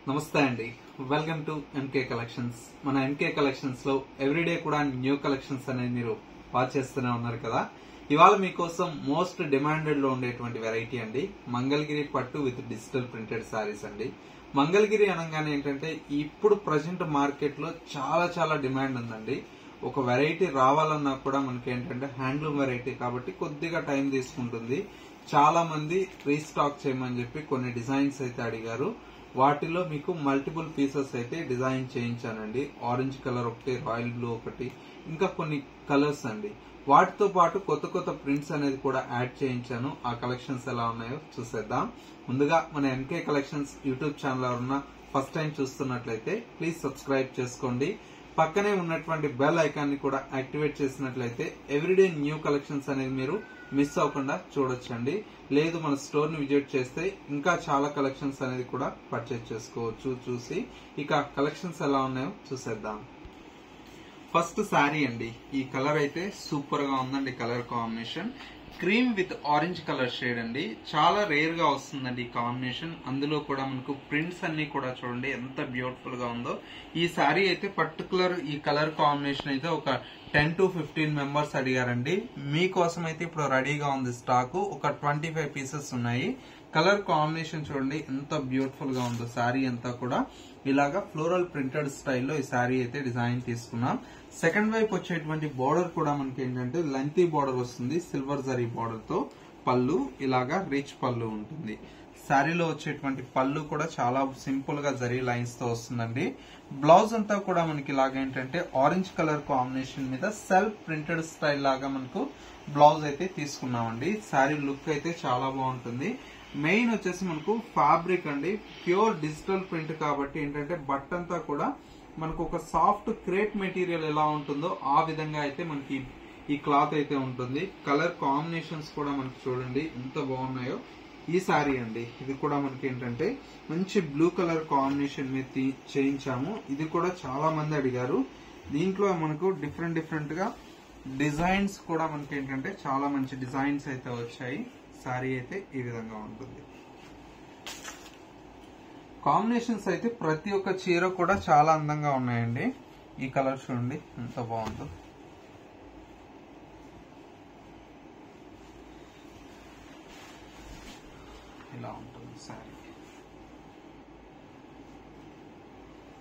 నమస్తే అండి. Welcome to MK collections. మన ఎంకే కలెక్షన్స్ లో ఎవ్రీడే కూడా న్యూ కలెక్షన్స్ అనేది మీరు వాచ్ చేస్తూనే ఉన్నారు కదా. ఇవాళ మీకోసం మోస్ట్ డిమాండెడ్ లో ఉండేటువంటి వెరైటీ అండి మంగళగిరి పట్టు విత్ డిజిటల్ ప్రింటెడ్ సారీస్ అండి. మంగళగిరి అనగానే ఏంటంటే ఇప్పుడు ప్రజెంట్ మార్కెట్ లో చాలా డిమాండ్ ఉందండి. ఒక వెరైటీ రావాలన్నా కూడా మనకి ఏంటంటే హ్యాండ్లూమ్ వెరైటీ కాబట్టి కొద్దిగా టైం తీసుకుంటుంది. చాలా మంది రీస్టాక్ చేయమని చెప్పి కొన్ని డిజైన్స్ అయితే అడిగారు. వాటిలో మీకు మల్టిపుల్ పీసెస్ అయితే డిజైన్ చేయించానండి. ఆరెంజ్ కలర్ ఒకటి, రాయల్ బ్లూ ఒకటి, ఇంకా కొన్ని కలర్స్ అండి. వాటితో పాటు కొత్త ప్రింట్స్ అనేది కూడా యాడ్ చేయించాను. ఆ కలెక్షన్స్ ఎలా ఉన్నాయో చూసేద్దాం. ముందుగా మన ఎంకే కలెక్షన్స్ యూట్యూబ్ ఛానల్ ఎవరన్నా ఫస్ట్ టైం చూస్తున్నట్లయితే ప్లీజ్ సబ్స్క్రైబ్ చేసుకోండి. పక్కనే ఉన్నటువంటి బెల్ ఐకాన్ ని కూడా యాక్టివేట్ చేసినట్లయితే ఎవ్రీడే న్యూ కలెక్షన్స్ అనేది మీరు మిస్ అవ్వకుండా చూడొచ్చండి. లేదు మన స్టోర్ ని విజిట్ చేస్తే ఇంకా చాలా కలెక్షన్స్ అనేది కూడా పర్చేజ్ చేసుకోవచ్చు. చూసి ఇక కలెక్షన్స్ ఎలా ఉన్నాయో చూసేద్దాం. ఫస్ట్ శారీ అండి. ఈ కలర్ అయితే సూపర్ గా ఉందండి. Colour combination cream with orange colour shade అండి. చాలా రేర్ గా వస్తుందండి ఈ కాంబినేషన్. అందులో కూడా మనకు ప్రింట్స్ అన్ని కూడా చూడండి ఎంత బ్యూటిఫుల్ గా ఉందో. ఈ శారీ అయితే పర్టికులర్ ఈ కలర్ కాంబినేషన్ అయితే ఒక 10 to 15 మెంబర్స్ అడిగారండి. మీకోసం అయితే ఇప్పుడు రెడీగా ఉంది స్టాక్. ఒక 25 పీసెస్ ఉన్నాయి. కలర్ కాంబినేషన్ చూడండి ఎంత బ్యూటిఫుల్ గా ఉందో. శారీ అంతా కూడా ఇలాగా ఫ్లోరల్ ప్రింటెడ్ స్టైల్లో ఈ శారీ అయితే డిజైన్ తీసుకున్నాం. సెకండ్ వైపు వచ్చేటువంటి బోర్డర్ కూడా మనకి ఏంటంటే లెంతీ బోర్డర్ వస్తుంది. సిల్వర్ జరీ బోర్డర్ తో పళ్ళు ఇలాగా రిచ్ పళ్ళు ఉంటుంది. శారీలో వచ్చేటువంటి పళ్ళు కూడా చాలా సింపుల్ గా జరీ లైన్స్ తో వస్తుందండి. బ్లౌజ్ అంతా కూడా మనకి ఇలాగ ఏంటంటే ఆరెంజ్ కలర్ కాంబినేషన్ మీద సెల్ఫ్ ప్రింటెడ్ స్టైల్ లాగా మనకు బ్లౌజ్ అయితే తీసుకున్నామండి. శారీ లుక్ అయితే చాలా బాగుంటుంది. మెయిన్ వచ్చేసి మనకు ఫ్యాబ్రిక్ అండి ప్యూర్ డిజిటల్ ప్రింట్ కాబట్టి ఏంటంటే బట్ట అంతా కూడా మనకు ఒక సాఫ్ట్ క్రేప్ మెటీరియల్ ఎలా ఉంటుందో ఆ విధంగా అయితే మనకి ఈ క్లాత్ అయితే ఉంటుంది. కలర్ కాంబినేషన్స్ కూడా మనకి చూడండి ఎంత బాగున్నాయో. ఈ శారీ అండి ఇది కూడా మనకి ఏంటంటే మంచి బ్లూ కలర్ కాంబినేషన్ మీద చేయించాము. ఇది కూడా చాలా మంది అడిగారు. దీంట్లో మనకు డిఫరెంట్ గా డిజైన్స్ కూడా మనకి ఏంటంటే చాలా మంచి డిజైన్స్ అయితే వచ్చాయి. శారీ అయితే ఈ విధంగా ఉంటుంది. కాంబినేషన్స్ అయితే ప్రతి ఒక్క చీర కూడా చాలా అందంగా ఉన్నాయండి. ఈ కలర్ చూడండి ఎంత బాగుందో. ఇలా ఉంటుంది శారీ.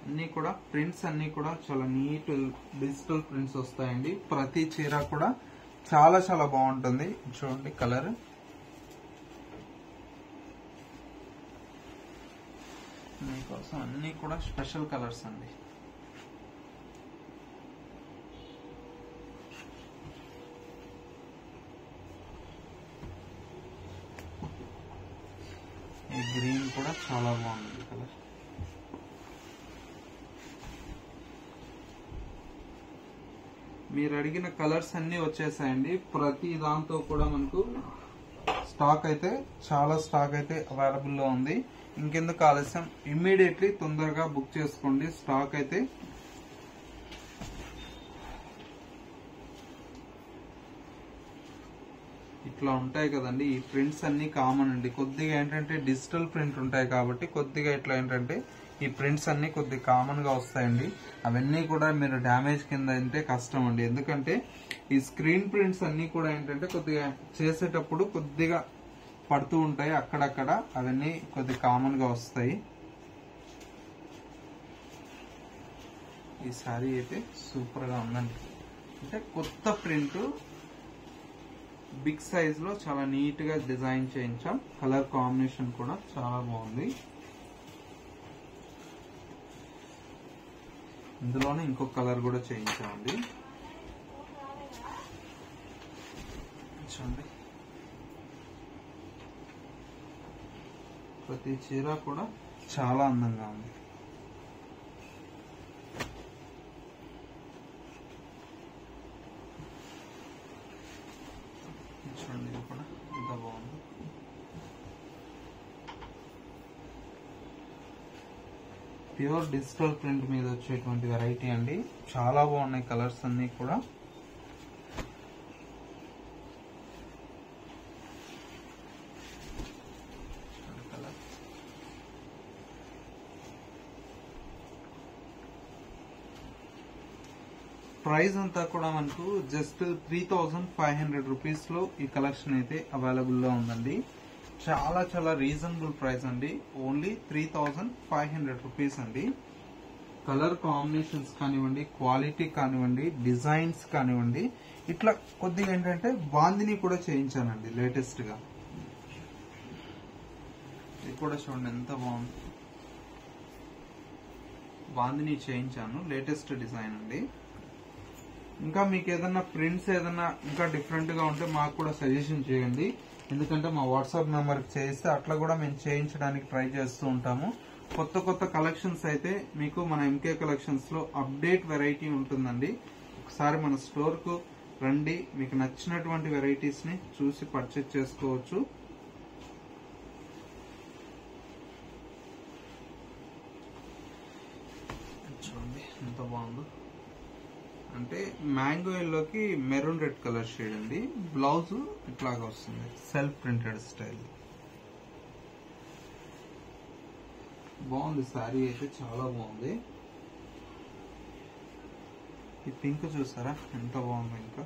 అన్ని కూడా ప్రింట్స్ అన్ని కూడా చాలా నీట్ డిజిటల్ ప్రింట్స్ వస్తాయండి. ప్రతి చీర కూడా చాలా బాగుంటుంది. చూడండి కలర్ మీకోసం అన్ని కూడా స్పెషల్ కలర్స్ అండి. ఈ గ్రీన్ కూడా చాలా బాగుంది కలర్. మీరు అడిగిన కలర్స్ అన్ని వచ్చేసాయండి. ప్రతి దాంతో కూడా మనకు స్టాక్ అయితే చాలా స్టాక్ అయితే అవైలబుల్ లో ఉంది. ఇంకెందుకు ఆలస్యం ఇమ్మీడియట్లీ తొందరగా బుక్ చేసుకోండి. స్టాక్ అయితే ఇట్లా ఉంటాయి కదండి. ఈ ప్రింట్స్ అన్ని కామన్ అండి. కొద్దిగా ఏంటంటే డిజిటల్ ప్రింట్ ఉంటాయి కాబట్టి కొద్దిగా ఇట్లా ఏంటంటే ఈ ప్రింట్స్ అన్ని కొద్దిగా కామన్ గా వస్తాయండి. అవన్నీ కూడా మీరు డ్యామేజ్ కింద అంటే కష్టం అండి. ఎందుకంటే ఈ స్క్రీన్ ప్రింట్స్ అన్ని కూడా ఏంటంటే కొద్దిగా చేసేటప్పుడు కొద్దిగా పడుతూ ఉంటాయి అక్కడక్కడ. అవన్నీ కొద్దిగా కామన్ గా వస్తాయి. ఈ శారీ అయితే సూపర్ గా ఉందండి. అంటే కొత్త ప్రింట్ బిగ్ సైజ్ లో చాలా నీట్ గా డిజైన్ చేయించాం. కలర్ కాంబినేషన్ కూడా చాలా బాగుంది. ఇందులోనే ఇంకొక కలర్ కూడా చేయించామండి. చూడండి ప్రతి చీర కూడా చాలా అందంగా ఉంది. చూడండి ఇది కూడా ఎంత బాగుంది. ప్యూర్ డిజిటల్ ప్రింట్ మీద వచ్చేటువంటి వెరైటీ అండి. చాలా బాగున్నాయి కలర్స్ అన్ని కూడా. ప్రైస్ అంతా కూడా మనకు జస్ట్ 3500 రూపీస్ లో ఈ కలెక్షన్ అయితే అవైలబుల్ లో ఉందండి. చాలా చాలా రీజనబుల్ ప్రైస్ అండి. ఓన్లీ 3500 రూపీస్ అండి. కలర్ కాంబినేషన్స్ కానివ్వండి, క్వాలిటీ కానివ్వండి, డిజైన్స్ కానివ్వండి, ఇట్లా కొద్దిగా ఏంటంటే బాందిని కూడా చేయించానండి లేటెస్ట్ గా. ఇది కూడా చూడండి ఎంత బాగుంది, బాందిని చేయించాను, లేటెస్ట్ డిజైన్ అండి. ఇంకా మీకు ఏదన్నా ప్రింట్స్ ఏదన్నా ఇంకా డిఫరెంట్ గా ఉంటే మాకు కూడా సజెషన్ చేయండి. ఎందుకంటే మా వాట్సాప్ నెంబర్ చేస్తే అట్లా కూడా మేము చేయించడానికి ట్రై చేస్తూ ఉంటాము. కొత్త కొత్త కలెక్షన్స్ అయితే మీకు మన ఎంకే కలెక్షన్స్ లో అప్డేట్ వెరైటీ ఉంటుందండి. ఒకసారి మన స్టోర్ కు రండి, మీకు నచ్చినటువంటి వెరైటీస్ ని చూసి పర్చేజ్ చేసుకోవచ్చు. చూడండి ఎంత బాగుందో, అంటే మ్యాంగో ఎల్లోకి మెరూన్ రెడ్ కలర్ షేడ్ అండి. బ్లౌజ్ ఇట్లాగా వస్తుంది, సెల్ఫ్ ప్రింటెడ్ స్టైల్. బాగుంది శారీ అయితే, చాలా బాగుంది. ఈ పింక్ చూసారా ఎంత బాగుంది, ఇంకా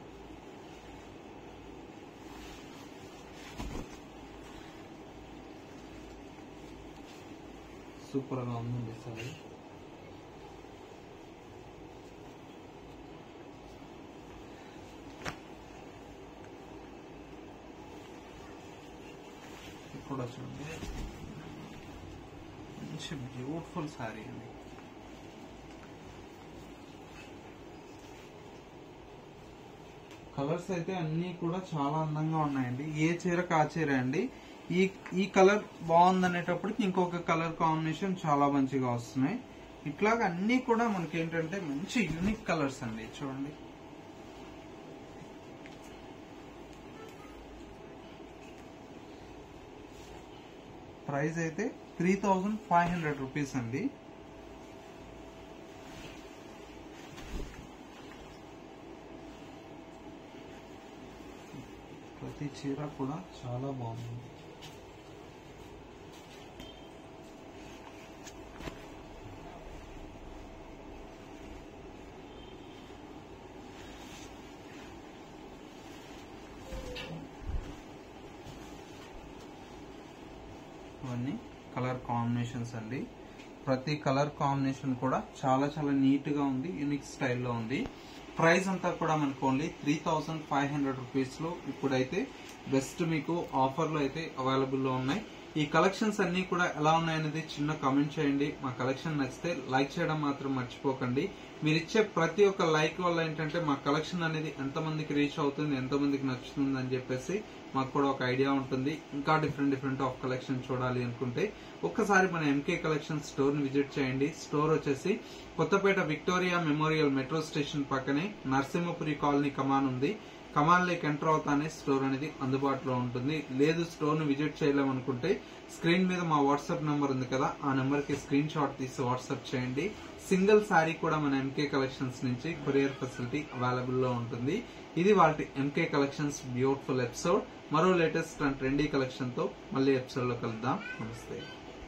సూపర్ గా ఉంది శారీ. కూడా చూడండి మంచి బ్యూటిఫుల్ శారీ అండి. కలర్స్ అయితే అన్ని కూడా చాలా అందంగా ఉన్నాయండి. ఏ చీరకు ఆ చీర అండి. ఈ కలర్ బాగుంది అనేటప్పటికి ఇంకొక కలర్ కాంబినేషన్ చాలా మంచిగా వస్తున్నాయి. ఇట్లాగా అన్ని కూడా మనకి ఏంటంటే మంచి యూనిక్ కలర్స్ అండి. చూడండి ప్రైస్ అయితే 3500 రూపీస్ అండి. ప్రతి చీర కూడా చాలా బాగుంది. ఇవన్నీ కలర్ కాంబినేషన్స్ అండి. ప్రతి కలర్ కాంబినేషన్ కూడా చాలా చాలా నీట్ గా ఉంది, యూనిక్ స్టైల్లో ఉంది. ప్రైస్ అంతా కూడా మనకు ఓన్లీ 3500 రూపీస్ లో ఇప్పుడైతే బెస్ట్ మీకు ఆఫర్ లో అయితే అవైలబుల్ లో ఉన్నాయి. ఈ కలెక్షన్స్ అన్ని కూడా ఎలా ఉన్నాయనేది చిన్న కామెంట్ చేయండి. మా కలెక్షన్ నచ్చితే లైక్ చేయడం మాత్రం మర్చిపోకండి. మీరు ఇచ్చే ప్రతి ఒక్క లైక్ వల్ల ఏంటంటే మా కలెక్షన్ అనేది ఎంతమందికి రీచ్ అవుతుంది, ఎంతమందికి నచ్చుతుంది అని చెప్పేసి మాకు కూడా ఒక ఐడియా ఉంటుంది. ఇంకా డిఫరెంట్ ఆఫ్ కలెక్షన్ చూడాలి అనుకుంటే ఒక్కసారి మన ఎంకే కలెక్షన్ స్టోర్ ని విజిట్ చేయండి. స్టోర్ వచ్చేసి Kothapet Victoria memorial metro station పక్కనే నరసింహపురి కాలనీ కమాన్ ఉంది. కమాన్ లేక్ ఎంటర్ అవుతానే స్టోర్ అనేది అందుబాటులో ఉంటుంది. లేదు స్టోర్ ను విజిట్ చేయలేమనుకుంటే స్క్రీన్ మీద మా వాట్సాప్ నెంబర్ ఉంది కదా, ఆ నెంబర్ కి స్క్రీన్ షాట్ తీసి వాట్సాప్ చేయండి. సింగిల్ శారీ కూడా మన ఎంకే కలెక్షన్స్ నుంచి కొరియర్ ఫెసిలిటీ అవైలబుల్ లో ఉంటుంది. ఇది వాటి ఎంకే కలెక్షన్స్ బ్యూటిఫుల్ ఎపిసోడ్. మరో లేటెస్ట్ అండ్ ట్రెండీ కలెక్షన్ తో మళ్ళీ ఎపిసోడ్ లో కలుద్దాం. నమస్తే.